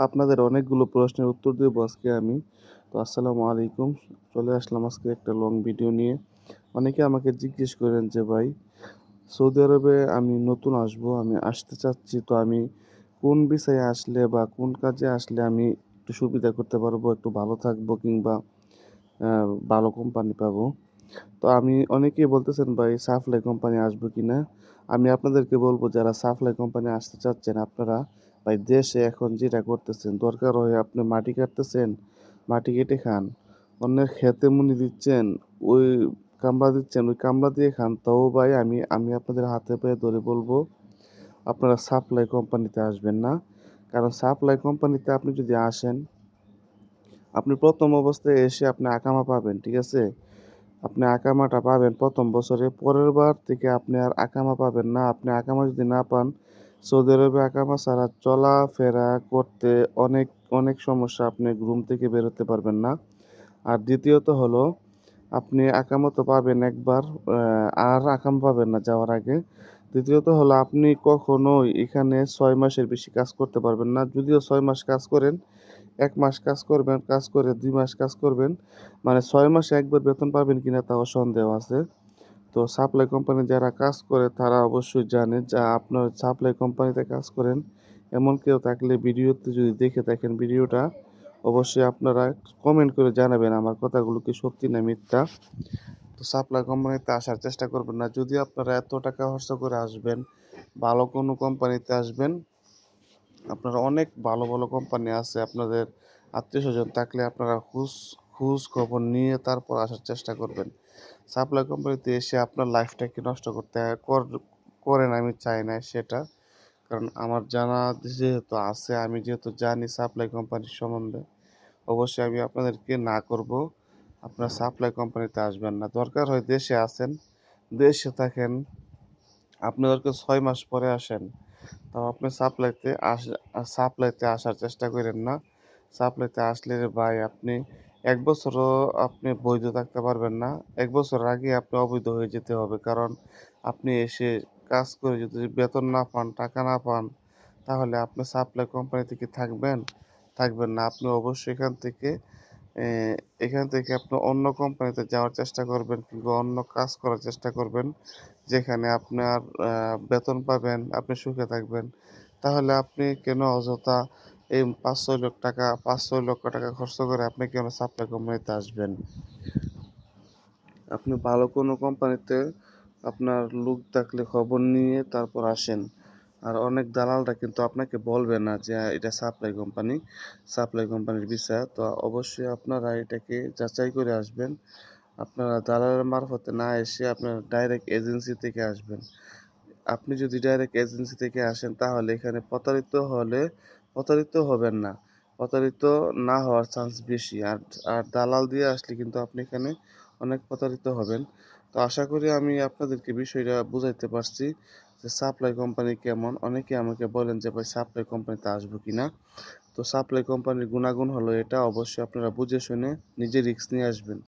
আপনাদের অনেকগুলো প্রশ্নের উত্তর দেব আজকে আমি। তো আসসালামু আলাইকুম। চলে আসলাম আজকে একটা লং ভিডিও নিয়ে। অনেকে আমাকে জিজ্ঞেস করেন যে ভাই, সৌদি আরবে আমি নতুন আসবো, আমি আসতে চাচ্ছি, তো আমি কোন ভিসায় আসলে বা কোন কাজে আসলে আমি একটু সুবিধা করতে পারবো, একটু ভালো থাকবো, কিংবা ভালো কোম্পানি পাবো। তো অনেকেই বলতেছেন ভাই সাপ্লাই কোম্পানি আসবো কিনা। আমি আপনাদেরকে বলবো, যারা সাপ্লাই কোম্পানি আসতে চাচ্ছেন, আপনারা ভাই দেশে এখন যেটা করতেছেন, দরকার হয় আপনি মাটি কাটতেছেন, মাটি কেটে খান, অন্যের খেতে মুনি দিচ্ছেন, ওই কামলা দিচ্ছেন, ওই কামলা দিয়ে খান, তাও ভাই আমি আমি আপনাদের হাতে পায়ে ধরে বলবো, আপনারা সাপ্লাই কোম্পানিতে আসবেন না। কারণ সাপ্লাই কোম্পানিতে আপনি যদি আসেন, আপনি প্রথম অবস্থায় এসে আপনি আকামা পাবেন, ঠিক আছে? আপনি আকামাটা পাবেন প্রথম বছরে, পরের বার থেকে আপনি আর আকামা পাবেন না। আপনি আকামা যদি না পান, সৌদি আরবে আকামা ছাড়া চলাফেরা করতে অনেক অনেক সমস্যা, আপনি রুম থেকে বেরোতে পারবেন না। আর দ্বিতীয়ত হলো, আপনি আকামা তো পাবেন একবার, আর আকাম পাবেন না যাওয়ার আগে। দ্বিতীয়ত হলো, আপনি কখনোই এখানে 6 মাসের বেশি কাজ করতে পারবেন না। যদিও 6 মাস কাজ করেন, 1 মাস কাজ করবেন, কাজ করে 2 মাস কাজ করবেন, মানে 6 মাসে একবার বেতন পাবেন কিনা তাও সন্দেহ আছে। তো সাপ্লাই কোম্পানি যারা কাজ করে তারা অবশ্যই জানে, যা আপনার সাপ্লাই কোম্পানিতে কাজ করেন এমন কেউ থাকলে ভিডিওতে যদি দেখে থাকেন ভিডিওটা, অবশ্যই আপনারা কমেন্ট করে জানাবেন আমার কথাগুলো কি সত্যি না মিথ্যা। তো সাপ্লাই কোম্পানিতে আসার চেষ্টা করবেন না। যদি আপনারা এত টাকা খরচ করে আসবেন, ভালো কোনো কোম্পানিতে আসবেন। আপনারা অনেক ভালো ভালো কোম্পানি আছে, আপনাদের আত্মীয় স্বজন থাকলে আপনারা খোঁজ খবর নিয়ে তারপর আসার চেষ্টা করবেন। সাপ্লাই কোম্পানিতে এসে আপনার লাইফটাকে নষ্ট করতে করেন, আমি চাই না সেটা। কারণ আমার জানা যেহেতু আছে, আমি যেহেতু জানি সাপ্লাই কোম্পানির সম্বন্ধে, অবশ্যই আমি আপনাদেরকে না করব। আপনার সাপ্লাই কোম্পানিতে আসবেন না। দরকার হয় দেশে আসেন, দেশে থাকেন, আপনাদেরকে 6 মাস পরে আসেন, তাও আপনি সাপ্লাইতে আসার চেষ্টা করেন না। সাপ্লাইতে আসলে রে ভাই, আপনি 1 বছরও আপনি বৈধ থাকতে পারবেন না। 1 বছর আগে আপনি অবৈধ হয়ে যেতে হবে। কারণ আপনি এসে কাজ করে যদি বেতন না পান, টাকা না পান, তাহলে আপনি সাপ্লাই কোম্পানিতে কি থাকবেন? থাকবেন না। আপনি অবশ্যই এখান থেকে আপনি অন্য কোম্পানিতে যাওয়ার চেষ্টা করবেন, কিংবা অন্য কাজ করার চেষ্টা করবেন, যেখানে আপনার বেতন পাবেন, আপনি সুখে থাকবেন। তাহলে আপনি কেন অযথা এই 5-6 লক্ষ টাকা খরচ করে আপনি কেন সাপ্লাই কোম্পানিতে আসবেন? আপনি ভালো কোনো কোম্পানিতে আপনার লোক থাকলে খবর নিয়ে তারপর আসেন। আর অনেক দালালরা কিন্তু আপনাকে বলবে না যে এটা সাপ্লাই কোম্পানির বিষয়। তো অবশ্যই আপনারা এটাকে যাচাই করে আসবেন। আপনারা দালালের মারফতে না এসে আপনারা ডাইরেক্ট এজেন্সি থেকে আসবেন। আপনি যদি ডাইরেক্ট এজেন্সি থেকে আসেন, তাহলে এখানে প্রতারিত হবেন না। প্রতারিত না হওয়ার চান্স বেশি। আর আর দালাল দিয়ে আসলে কিন্তু আপনি এখানে অনেক প্রতারিত হবেন। তো আশা করি আমি আপনাদেরকে বিষয়টা বুঝাইতে পারছি যে সাপ্লাই কোম্পানি কেমন। অনেকে আমাকে বলেন যে ভাই সাপ্লাই কোম্পানিতে আসবো কিনা। তো সাপ্লাই কোম্পানির গুণাগুণ হলো এটা, অবশ্যই আপনারা বুঝে শুনে নিজে রিস্ক নিয়ে আসবেন।